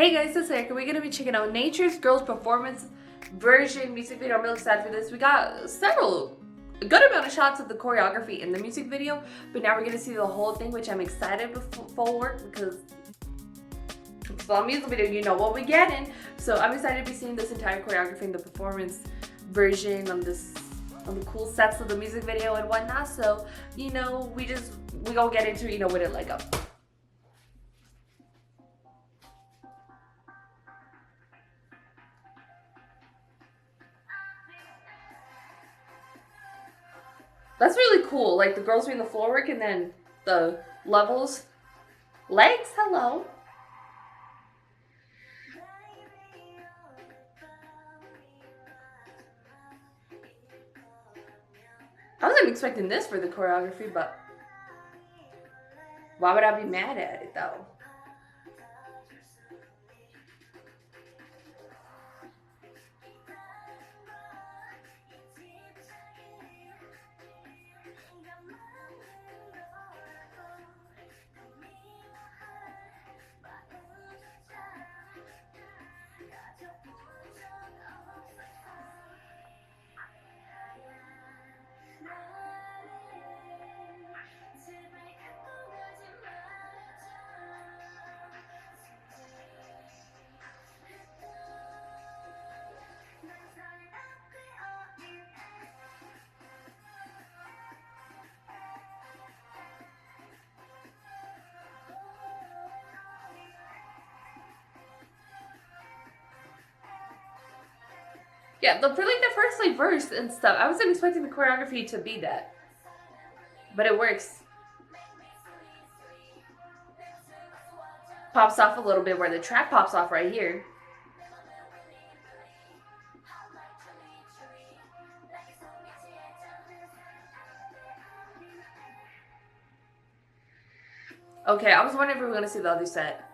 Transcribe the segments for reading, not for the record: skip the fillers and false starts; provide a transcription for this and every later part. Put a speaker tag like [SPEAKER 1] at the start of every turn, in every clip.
[SPEAKER 1] Hey guys, it's Erika. We're gonna be checking out Nature's Girls performance version music video. I'm really excited for this. We got a good amount of shots of the choreography in the music video, but now we're gonna see the whole thing, which I'm excited for because it's a music video, you know what we're getting. So I'm excited to be seeing this entire choreography in the performance version on the cool sets of the music video and whatnot. So we gonna get into with it like a. That's really cool, like the girls doing the floor work and then the levels. Legs, hello. I wasn't expecting this for the choreography, but why would I be mad at it though? Yeah, for like the first verse and stuff, I wasn't expecting the choreography to be that, but it works. Pops off a little bit where the track pops off right here. Okay, I was wondering if we were gonna see the other set.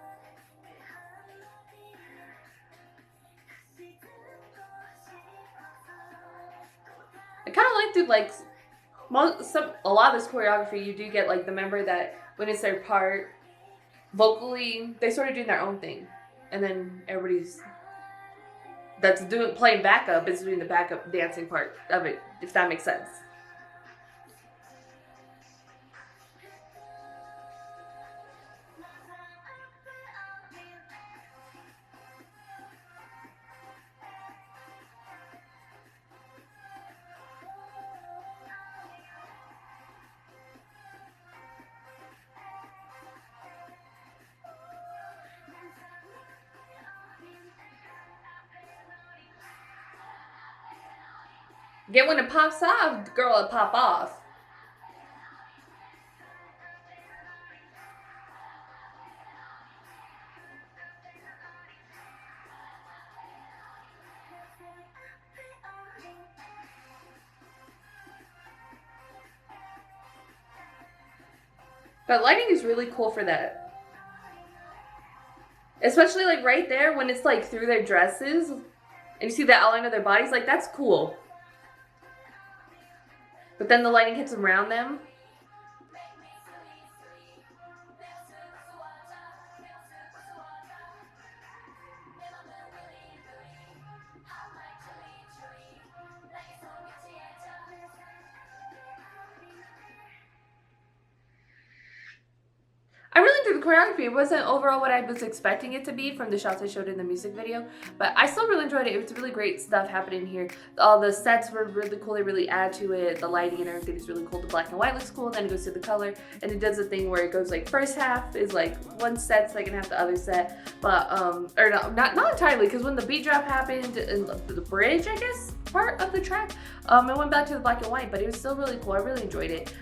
[SPEAKER 1] I kind of like a lot of this choreography. You do get like the member that when it's their part, vocally they sort of doing their own thing, and then everybody's that's playing backup is doing the backup dancing part of it. If that makes sense. Get when it pops off, girl, it pop off. But lighting is really cool for that. Especially like right there when it's like through their dresses and you see the outline of their bodies, like that's cool. But then the lighting hits around them. I really enjoyed the choreography. It wasn't overall what I was expecting it to be from the shots I showed in the music video, but I still really enjoyed it. It was really great stuff happening here. All the sets were really cool. They really add to it. The lighting and everything is really cool. The black and white looks cool. Then it goes to the color, and it does a thing where it goes like first half is like one set, second half the other set. But or no, not entirely, because when the beat drop happened in the bridge, I guess part of the track, it went back to the black and white. But it was still really cool. I really enjoyed it.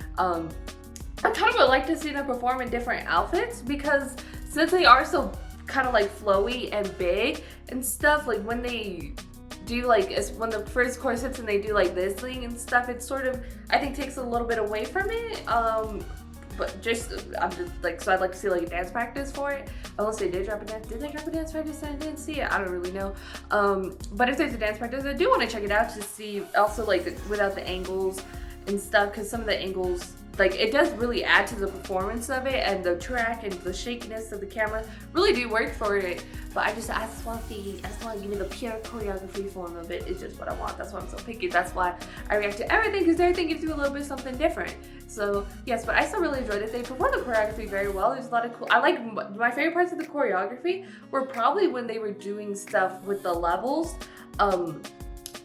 [SPEAKER 1] I kind of would like to see them perform in different outfits, because since they are so kind of like flowy and big and stuff, like when they do like when the first chorus hits and they do like this thing and stuff, it sort of I think takes a little bit away from it. But I'm just like, so I'd like to see like a dance practice for it, unless they did drop a dance. Did they drop a dance practice and I didn't see it? I don't really know. But if there's a dance practice, I do want to check it out to see also like without the angles and stuff, because some of the angles like it does really add to the performance of it, and the track and the shakiness of the camera really do work for it. But I just want to give me the pure choreography form of it. It's just what I want. That's why I'm so picky. That's why I react to everything, because everything gives you a little bit something different. So yes, but I still really enjoyed it. They performed the choreography very well. There's a lot of cool. I like my favorite parts of the choreography were probably when they were doing stuff with the levels.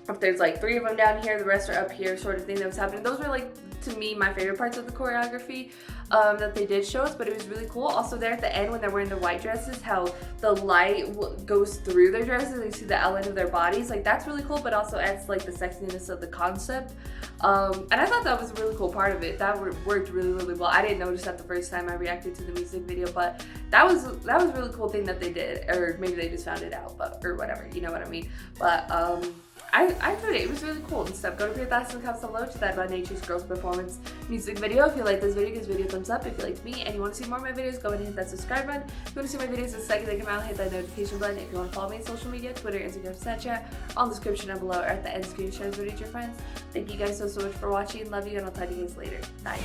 [SPEAKER 1] If there's like 3 of them down here, the rest are up here, sort of thing that was happening. Those were like, to me, my favorite parts of the choreography that they did show us, but it was really cool. Also there at the end when they're wearing the white dresses, how the light goes through their dresses and you see the outline of their bodies. Like that's really cool, but also adds like the sexiness of the concept. And I thought that was a really cool part of it. That worked really, really well. I didn't notice that the first time I reacted to the music video, but that was a really cool thing that they did, or maybe they just found it out, but or whatever, you know what I mean. But I enjoyed it. It was really cool and stuff. Go to your thoughts in the comments below to that By Nature's Girls performance music video. If you like this video, give this video a thumbs up. If you liked me and you want to see more of my videos, go ahead and hit that subscribe button. If you want to see my videos the second they come out, hit that notification button. If you want to follow me on social media, Twitter, Instagram, Snapchat, all in the description down below or at the end screen, share this video to your friends. Thank you guys so much for watching. Love you, and I'll talk to you guys later. Bye.